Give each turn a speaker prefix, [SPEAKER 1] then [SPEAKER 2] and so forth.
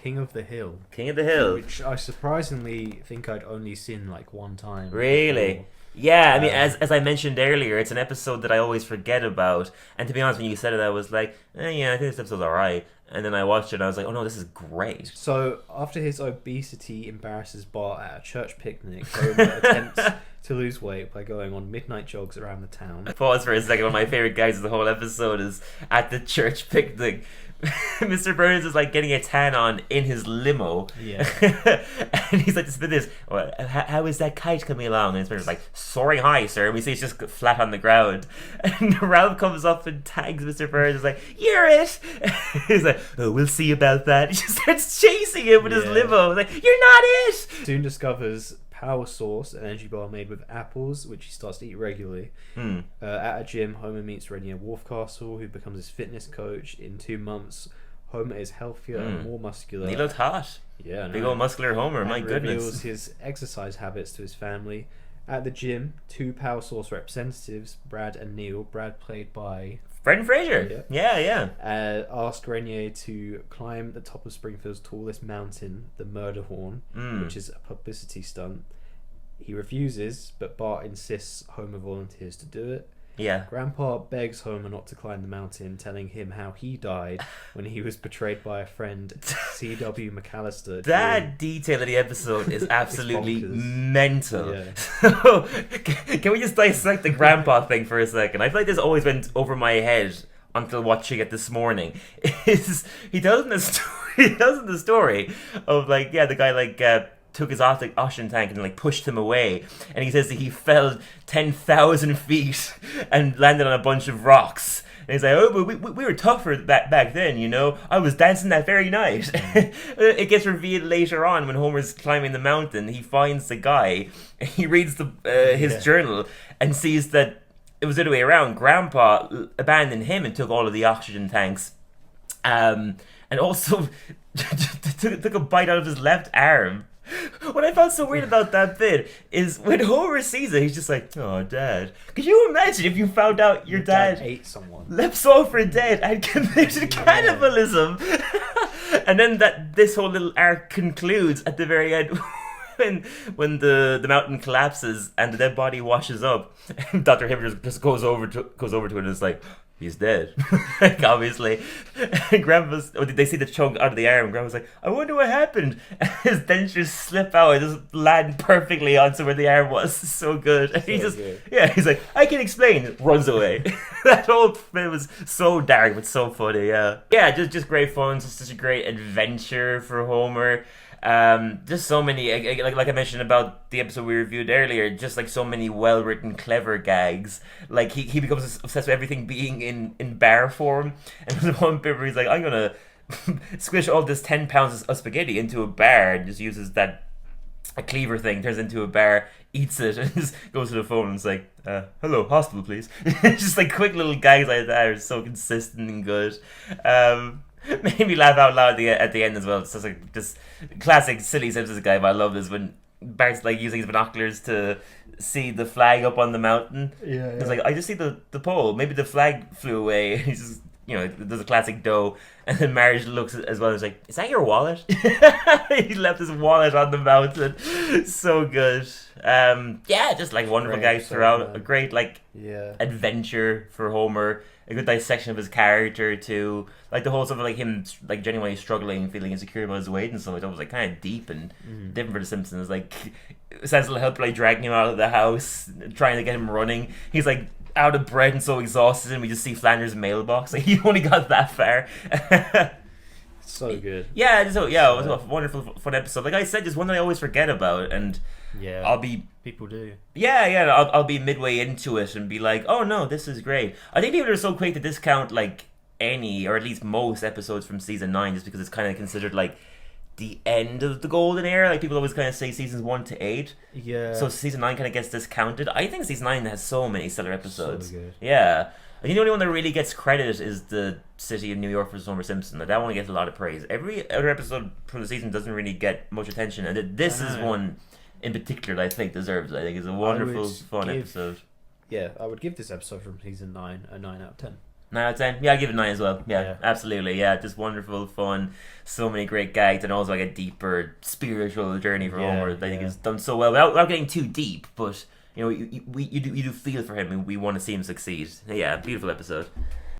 [SPEAKER 1] King of the Hill.
[SPEAKER 2] King of the Hill.
[SPEAKER 1] Which I surprisingly think I'd only seen like one time.
[SPEAKER 2] Really?
[SPEAKER 1] Before.
[SPEAKER 2] Yeah, I mean, as I mentioned earlier, it's an episode that I always forget about. And to be honest, when you said it, I was like, yeah, I think this episode's alright. And then I watched it and I was like, oh no, this is great.
[SPEAKER 1] So, after his obesity embarrasses Bart at a church picnic, Homer attempts to lose weight by going on midnight jogs around the town.
[SPEAKER 2] Pause for a second. One of my favorite gags of the whole episode is at the church picnic. Mr. Burns is like getting a tan on in his limo.
[SPEAKER 1] Yeah.
[SPEAKER 2] And he's like, this, how is that kite coming along? And Mr. Burns is like, soaring high, sir. And we see it's just flat on the ground. And Ralph comes up and tags Mr. Burns. He's like, you're it. He's like, oh, we'll see about that. He just starts chasing him with his limo. He's like, you're not it.
[SPEAKER 1] Soon discovers Power Source, an energy bar made with apples, which he starts to eat regularly. At a gym, Homer meets Rainier Wolfcastle, who becomes his fitness coach. In 2 months, Homer is healthier and more muscular.
[SPEAKER 2] He looked hot.
[SPEAKER 1] Yeah,
[SPEAKER 2] big old muscular Homer. My goodness.
[SPEAKER 1] Reveals his exercise habits to his family. At the gym, 2 Power Source representatives, Brad and Neil, Brad played by
[SPEAKER 2] Brendan Fraser. Yeah.
[SPEAKER 1] Ask Rainier to climb the top of Springfield's tallest mountain, the Murder Horn, which is a publicity stunt. He refuses, but Bart insists Homer volunteers to do it.
[SPEAKER 2] Yeah.
[SPEAKER 1] Grandpa begs Homer not to climb the mountain, telling him how he died when he was betrayed by a friend, C.W. McAllister.
[SPEAKER 2] That detail of the episode is absolutely mental.
[SPEAKER 1] Yeah.
[SPEAKER 2] So, can we just dissect the grandpa thing for a second? I feel like this always went over my head until watching it this morning. He tells in the story of like, the guy like took his oxygen tank and like pushed him away, and he says that he fell 10,000 feet and landed on a bunch of rocks. And he's like, oh, but we were tougher back then, you know. I was dancing that very night. It gets revealed later on when Homer's climbing the mountain. He finds the guy, and he reads his journal and sees that it was the other way around. Grandpa abandoned him and took all of the oxygen tanks, and also took a bite out of his left arm. What I found so weird about that bit is when Homer sees it, he's just like, oh, Dad. Could you imagine if you found out your dad
[SPEAKER 1] ate someone,
[SPEAKER 2] leapt over dead and committed cannibalism? And then this whole little arc concludes at the very end when the mountain collapses and the dead body washes up. And Dr. Hibbert just goes over to it and is like, he's dead. Like, obviously. And they see the chunk out of the arm. Grandma's like, I wonder what happened. And his dentures slip out and just land perfectly onto where the arm was. So good. And he's like, I can explain. Runs away. That whole bit was so dark but so funny. Yeah, just great fun. Just such a great adventure for Homer. Just so many, like I mentioned about the episode we reviewed earlier, just like so many well written clever gags. Like he becomes obsessed with everything being in bar form, and there's one bit where he's like, I'm gonna squish all this 10 pounds of spaghetti into a bar, and just uses a cleaver thing, turns into a bar, eats it, and just goes to the phone and is like, hello, hospital please. Just like quick little gags like that are so consistent and good. Made me laugh out loud at the end as well. It's just like just classic silly Simpsons guy, but I love this when Bart's like using his binoculars to see the flag up on the mountain. Yeah. He's like, I just see the pole. Maybe the flag flew away. And he's just, there's a classic dough. And then Marge looks as well and is like, is that your wallet? He left his wallet on the mountain. So good. Just like wonderful guys throughout. A great adventure for Homer. A good dissection of his character too. Like the whole stuff of like him like genuinely struggling, feeling insecure about his weight and stuff like that was like kind of deep and different for the Simpsons. Like Cecil helped like dragging him out of the house, trying to get him running. He's like out of breath and so exhausted, and we just see Flanders' mailbox. Like he only got that far.
[SPEAKER 1] So good.
[SPEAKER 2] Yeah, it was a wonderful, fun episode. Like I said, just one that I always forget about, and
[SPEAKER 1] people do.
[SPEAKER 2] I'll be midway into it and be like, oh no, this is great. I think people are so quick to discount like any or at least most episodes from season 9 just because it's kind of considered like the end of the golden era. Like people always kind of say seasons 1 to 8. Yeah. So season 9 kind of gets discounted. I think season 9 has so many stellar episodes. So good. Yeah. I think the only one that really gets credit is the City of New York vs. Homer Simpson. That one gets a lot of praise. Every other episode from the season doesn't really get much attention, and this is one in particular that I think deserves it. I think it's a wonderful, fun episode.
[SPEAKER 1] Yeah, I would give this episode from season 9 a 9 out of 10.
[SPEAKER 2] 9 out of 10. Yeah, I'll give it a 9 as well. Yeah,
[SPEAKER 3] Yeah.
[SPEAKER 2] absolutely. Yeah, just wonderful, fun, so many great gags, and also like a deeper spiritual journey for
[SPEAKER 3] Yeah,
[SPEAKER 2] Homer. I think
[SPEAKER 3] yeah.
[SPEAKER 2] it's done so well without getting too deep, but you know, you do feel for him, and we want to see him succeed. Yeah, beautiful episode.